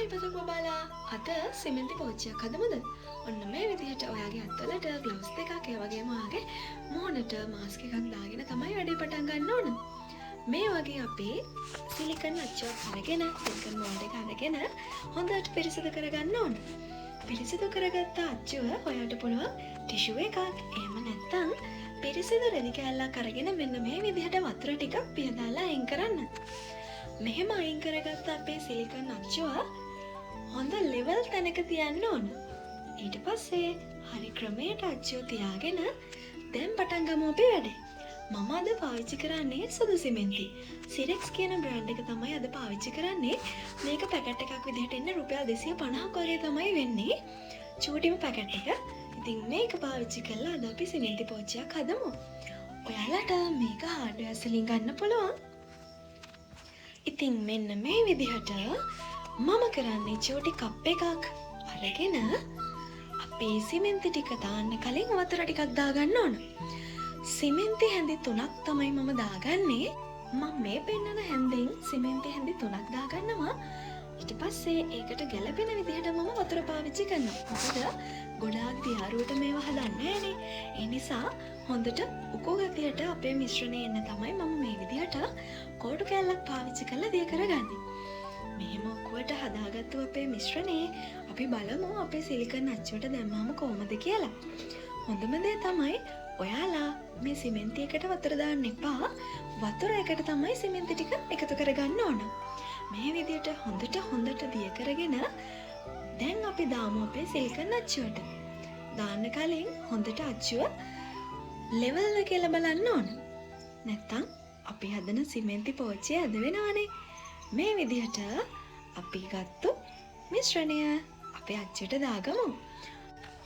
හයි පසක් බබාලා අද සිමෙන්ති පෝච්චියක් හදමුද? ඔන්න මේ විදිහට ඔයාගේ අත්වලට ග්ලව්ස් දෙකක් ඒ වගේම ඔයාගේ මූණට මාස්ක් එකක් දාගෙන තමයි වැඩේ පටන් ගන්න ඕන. මේ වගේ අපි සිලිකන් අච්චුවක් අරගෙන සිලිකන් මෝල්ඩ් එක අරගෙන හොඳට පිරිසිදු කරගන්න ඕන. පිරිසිදු කරගත්ත අච්චුව ඔයාට පුළුවන් ටිෂු එකක් එහෙම නැත්නම් පිරිසිදු රෙදි කෑල්ලක් අරගෙන මෙන්න මේ විදිහට වතුර ටිකක් පිහදාලා අයින් කරන්න. මෙහෙම අයින් කරගත්ත අපේ සිලිකන් අච්චුව හොඳ ලෙවල් තැනක තියන්න ඕන. ඊට පස්සේ හරි ක්‍රමයට අච්චුව තියාගෙන දැන් පටන් ගමු අපි වැඩේ. මම අද පාවිච්චි කරන්නේ සුදු සිමෙන්ති. සිරෙක්ස් කියන බ්‍රෑන්ඩ් එක තමයි අද පාවිච්චි කරන්නේ. මේක පැකට් එකක් විදිහට එන්නේ රුපියල් 250ක් වගේ තමයි වෙන්නේ. චූටිම පැකට් එක. ඉතින් මේක පාවිච්චි කරලා අද අපි සිමෙන්ති පෝච්චියක් හදමු. ඔයාලට මේක හાર્ඩ්වෙයාර් වලින් ගන්න පුළුවන්. ඉතින් මෙන්න මේ විදිහට මම කරන්නේ චූටි කප් එකක් අරගෙන අපේ සිමෙන්ති ටික දාන්න කලින් වතුර ටිකක් දාගන්න ඕන. සිමෙන්ති හැඳි 3ක් තමයි මම දාගන්නේ. මම මේ පෙන්නන හැන්දෙන් සිමෙන්ති හැඳි 3ක් දාගන්නවා. ඊට පස්සේ ඒකට ගැළපෙන විදිහට මම වතුර පාවිච්චි කරනවා. මොකද ගොඩාක් දියාරුවට මේවා හදන්න නෑනේ. ඒ නිසා හොඳට උකු ගතියට අපේ මිශ්‍රණය එන්න තමයි මම මේ විදිහට කෝටු කෑල්ලක් පාවිච්චි කරලා දිය කරගන්නේ. මෙහෙම උකුවට හදාගත්තු අපේ මිශ්‍රණේ අපි බලමු අපේ සිලිකන් අච්චුවට දැම්මම කොහොමද කියලා. හොඳම දේ තමයි ඔයාලා මේ සිමෙන්ති එකට වතුර දාන්න එපා. වතුර එකට තමයි සිමෙන්ති ටික එකතු කරගන්න ඕන. මේ විදිහට හොඳට දිය කරගෙන දැන් අපි දාමු අපේ සිලිකන් අච්චුවට. දාන්න කලින් හොඳට අච්චුව ලෙවල් එක කියලා බලන්න ඕන. නැත්තම් අපි හදන සිමෙන්ති පෝච්චිය අද වෙනවනේ. මේ විදිහට අපි ගත්තු මිශ්‍රණය අපේ අච්චුවට දාගමු.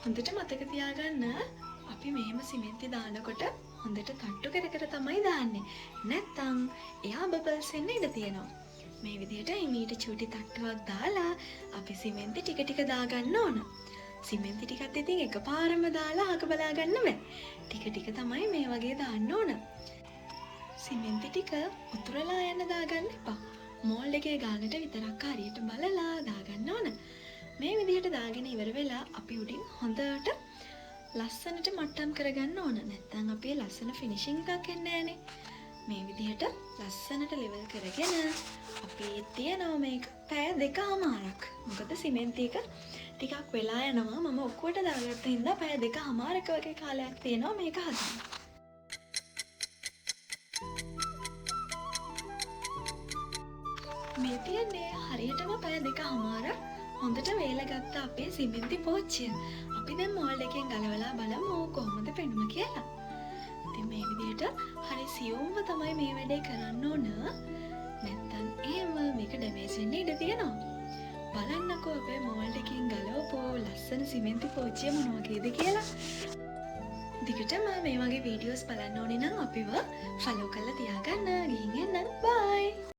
හොඳට මතක තියාගන්න අපි මෙහෙම සිමෙන්ති දානකොට හොඳට තට්ටු කර කර තමයි දාන්නේ. නැත්තම් එයා බබල්ස් එන්න ඉඩ තියෙනවා. මේ විදිහට හිමීට චූටි තට්ටුවක් දාලා අපි සිමෙන්ති ටික ටික දාගන්න ඕන. සිමෙන්ති ටිකත් ඉතින් එකපාරම දාලා අහක බලා ගන්න බෑ. ටික ටික තමයි මේ වගේ දාන්න ඕන. සිමෙන්ති ටික උතුරලා යන්න දාගන්න එපා. මෝල්ඩ් එකේ ගානට විතරක් හරියට බලලා දාගන්න ඕන. මේ විදිහට දාගෙන ඉවර වෙලා අපි උඩින් හොඳට ලස්සනට මට්ටම් කරගන්න ඕන. නැත්නම් අපේ ලස්සන ෆිනිෂින් එකක් එන්නේ නෑනේ. මේ විදිහට ලස්සනට ලෙවල් කරගෙන අපි තියනවා මේක පැය 2කමාරක්. මොකද සිමෙන්ති එක ටිකක් වෙලා යනවා. මම ඔක්කොට දාගත්ත හින්දා පැය 2කමාරක වගේ කාලයක් තියෙනවා මේක හදන්න. මේ තියන්නේ හරියටම පැය 2කමාරක් හොඳට වේලගත්ත අපේ සිමෙන්ති පෝච්චිය. අපි දැන් මෝල්ඩ් එකෙන් ගලවලා බලමු කොහොමද පෙනුම කියලා. ඉතින් මේ විදිහට හරි සියුම්ව තමයි මේ වැඩේ කරන්න ඕන. නැත්තම් එහෙම මේක ඩැමේජ් වෙන්න ඉඩ තියෙනවා. බලන්නකෝ අපේ මෝල්ඩ් එකෙන් ගලවපු ලස්සන සිමෙන්ති පෝච්චිය මොන වගේද කියලා. දිගටම මේ වගේ වීඩියෝස් බලන්න ඕනේ නම් අපිව ෆලෝ කරලා තියාගන්න. ගිහින් එන්න. බයි.